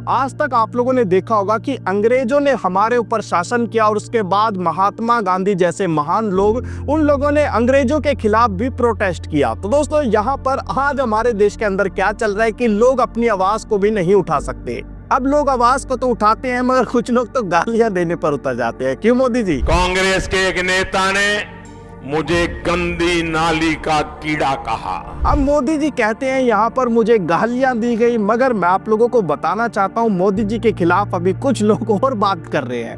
आज तक आप लोगों ने देखा होगा कि अंग्रेजों ने हमारे ऊपर शासन किया और उसके बाद महात्मा गांधी जैसे महान लोग, उन लोगों ने अंग्रेजों के खिलाफ भी प्रोटेस्ट किया। तो दोस्तों यहाँ पर आज हमारे देश के अंदर क्या चल रहा है कि लोग अपनी आवाज को भी नहीं उठा सकते। अब लोग आवाज को तो उठाते हैं मगर कुछ लोग तो गालियां देने पर उतर जाते हैं। क्यों मोदी जी? कांग्रेस के एक नेता ने मुझे गंदी नाली का कीड़ा कहा। अब मोदी जी कहते हैं यहाँ पर मुझे गालियां दी गई, मगर मैं आप लोगों को बताना चाहता हूँ मोदी जी के खिलाफ अभी कुछ लोग और बात कर रहे हैं।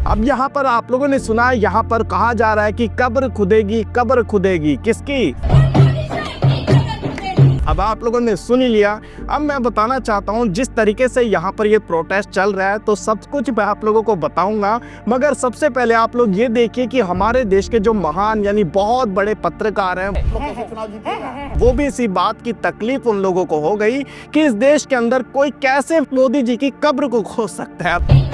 अब यहाँ पर आप लोगों ने सुना है, यहाँ पर कहा जा रहा है कि कब्र खुदेगी, कब्र खुदेगी। किसकी? अब आप लोगों ने सुन लिया। अब मैं बताना चाहता हूं जिस तरीके से यहाँ पर ये प्रोटेस्ट चल रहा है तो सब कुछ मैं आप लोगों को बताऊंगा, मगर सबसे पहले आप लोग ये देखिए कि हमारे देश के जो महान यानी बहुत बड़े पत्रकार हैं वो भी इसी बात की तकलीफ उन लोगों को हो गई कि इस देश के अंदर कोई कैसे मोदी जी की कब्र को खोज सकता है।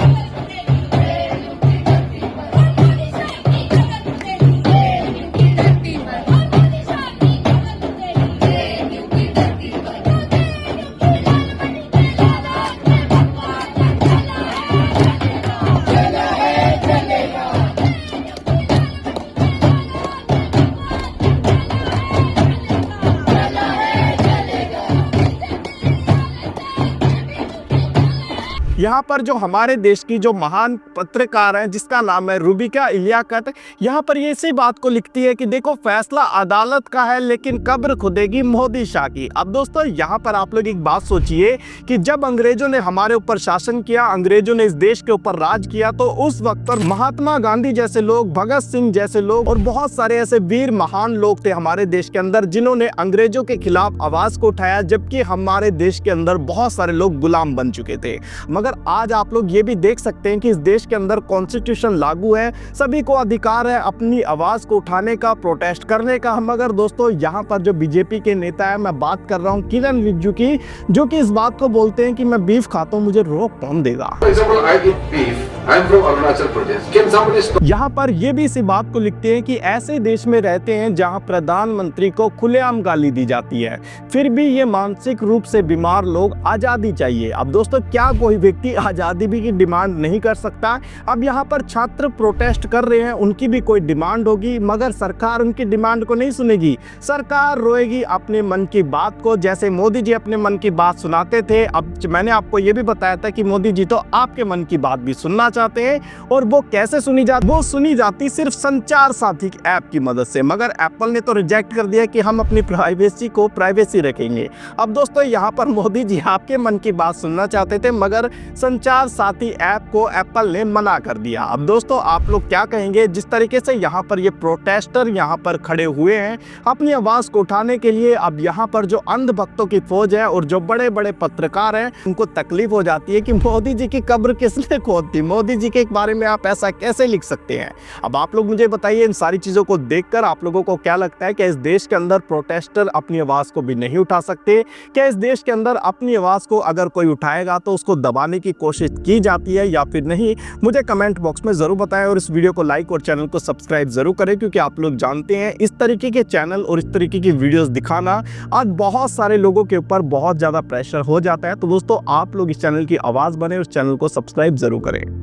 यहाँ पर जो हमारे देश की जो महान पत्रकार है जिसका नाम है रूबिका इलियाकत, यहाँ पर ये इसी बात को लिखती है कि देखो फैसला अदालत का है लेकिन कब्र खुदेगी मोदी शाह की। अब दोस्तों यहाँ पर आप लोग एक बात सोचिए कि जब अंग्रेजों ने हमारे ऊपर शासन किया, अंग्रेजों ने इस देश के ऊपर राज किया, तो उस वक्त पर महात्मा गांधी जैसे लोग, भगत सिंह जैसे लोग और बहुत सारे ऐसे वीर महान लोग थे हमारे देश के अंदर जिन्होंने अंग्रेजों के खिलाफ आवाज को उठाया, जबकि हमारे देश के अंदर बहुत सारे लोग गुलाम बन चुके थे। मगर आज आप लोग ये भी देख सकते हैं कि इस देश के अंदर कॉन्स्टिट्यूशन लागू है, सभी को अधिकार है अपनी आवाज को उठाने का, प्रोटेस्ट करने का। मगर दोस्तों यहाँ पर जो बीजेपी के नेता है, मैं बात कर रहा हूँ किरण रिजिजू की, जो कि इस बात को बोलते हैं कि मैं बीफ खाता हूँ, मुझे रोक कौन देगा। यहाँ पर ये भी इसी बात को लिखते हैं कि ऐसे देश में रहते हैं जहाँ प्रधानमंत्री को खुलेआम गाली दी जाती है, फिर भी ये मानसिक रूप से बीमार लोग आजादी चाहिए। अब दोस्तों क्या कोई व्यक्ति आजादी भी की डिमांड नहीं कर सकता? अब यहाँ पर छात्र प्रोटेस्ट कर रहे हैं, उनकी भी कोई डिमांड होगी, मगर सरकार उनकी डिमांड को नहीं सुनेगी। सरकार रोएगी अपने मन की बात को, जैसे मोदी जी अपने मन की बात सुनाते थे। अब मैंने आपको ये भी बताया था कि मोदी जी तो आपके मन की बात भी सुनना चाहते हैं, और वो कैसे सुनी जाती? वो सुनी जाती सिर्फ संचार साथी ऐप की मदद से, मगर एप्पल ने तो रिजेक्ट कर दिया कि हम अपनी प्राइवेसी को प्राइवेसी रखेंगे। अब दोस्तों यहाँ पर मोदी जी आपके मन की बात सुनना चाहते थे, मगर संचार साथी ऐप को एप्पल ने मना कर दिया। अब दोस्तों आप लोग क्या कहेंगे? जिस तरीके से यहाँ पर ये प्रोटेस्टर यहाँ पर खड़े हुए हैं अपनी आवाज को उठाने के लिए, अब यहाँ पर जो अंधभक्तों की फौज है और जो बड़े बड़े पत्रकार हैं उनको तकलीफ हो जाती है कि मोदी जी की कब्र किसने खोद दी, मोदी जी के बारे में आप ऐसा कैसे लिख सकते हैं। अब आप लोग मुझे बताइए इन सारी चीजों को देखकर आप लोगों को क्या लगता है कि इस देश के अंदर प्रोटेस्टर अपनी आवाज को भी नहीं उठा सकते? क्या इस देश के अंदर अपनी आवाज को अगर कोई उठाएगा तो उसको दबाने की कोशिश की जाती है या फिर नहीं? मुझे कमेंट बॉक्स में जरूर बताएं और इस वीडियो को लाइक और चैनल को सब्सक्राइब जरूर करें, क्योंकि आप लोग जानते हैं इस तरीके के चैनल और इस तरीके की वीडियोस दिखाना आज बहुत सारे लोगों के ऊपर बहुत ज्यादा प्रेशर हो जाता है। तो दोस्तों आप लोग इस चैनल की आवाज बने और इस चैनल को सब्सक्राइब जरूर करें।